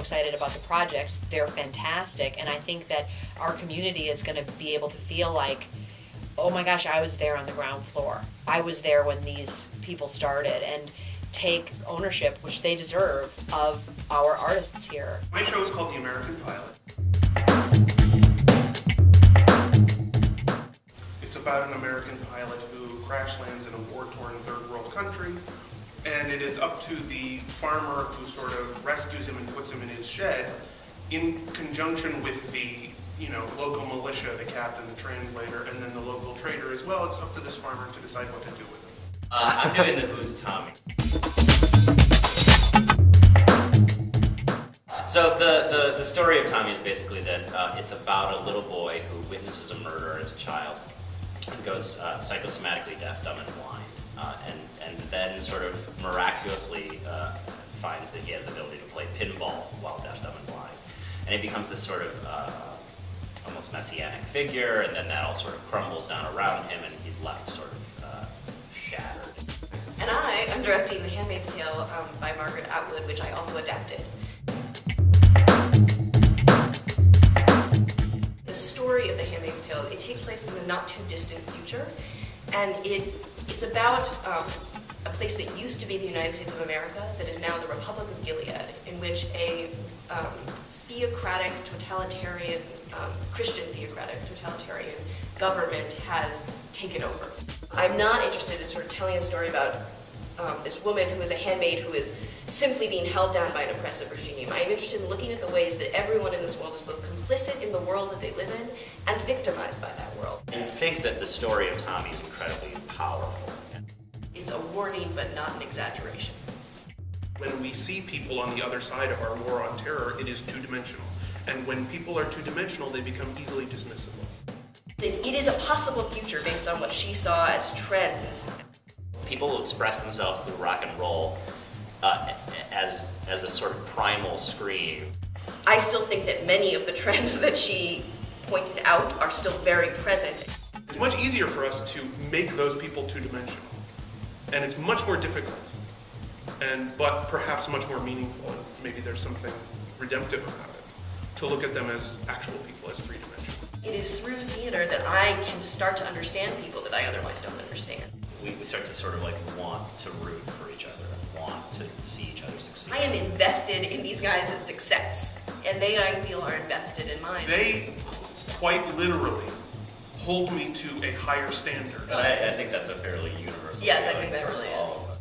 excited about the projects. They're fantastic, and I think that our community is going to be able to feel like, oh my gosh, I was there on the ground floor. I was there when these people started, and take ownership, which they deserve, of our artists here. My show is called The American Pilot. It's about an American pilot who crash lands in a war-torn third world country, and it is up to the farmer who sort of rescues him and puts him in his shed in conjunction with the local militia, the captain, the translator, and then the local trader as well. It's up to this farmer to decide what to do with him. I'm doing the Who's Tommy. So the story of Tommy is basically that it's about a little boy who witnesses a murder as a child and goes psychosomatically deaf, dumb, and blind, and then sort of miraculously finds that he has the ability to play pinball while deaf, dumb, and blind. And he becomes this sort of almost messianic figure, and then that all sort of crumbles down around him, and he's left sort of shattered. And I am directing The Handmaid's Tale by Margaret Atwood, which I also adapted. The story of The Handmaid's Tale, it takes place in the not too distant future, and it's about a place that used to be the United States of America that is now the Republic of Gilead, in which a theocratic, totalitarian, Christian theocratic, totalitarian government has taken over. I'm not interested in sort of telling a story about this woman who is a handmaid who is simply being held down by an oppressive regime. I am interested in looking at the ways that everyone in this world is both complicit in the world that they live in and victimized by that world. And I think that the story of Tommy is incredibly powerful. It's a warning, but not an exaggeration. When we see people on the other side of our war on terror, it is two-dimensional. And when people are two-dimensional, they become easily dismissible. It is a possible future based on what she saw as trends. People will express themselves through rock and roll as a sort of primal scream. I still think that many of the trends that she pointed out are still very present. It's much easier for us to make those people two-dimensional. And it's much more difficult, but perhaps much more meaningful, and maybe there's something redemptive about it, to look at them as actual people, as three-dimensional. It is through theater that I can start to understand people that I otherwise don't understand. We start to sort of like want to root for each other and want to see each other succeed. I am invested in these guys' success, and they, I feel, are invested in mine. They quite literally hold me to a higher standard. And I think that's a fairly universal Yes, I feeling think that for really all is. of us.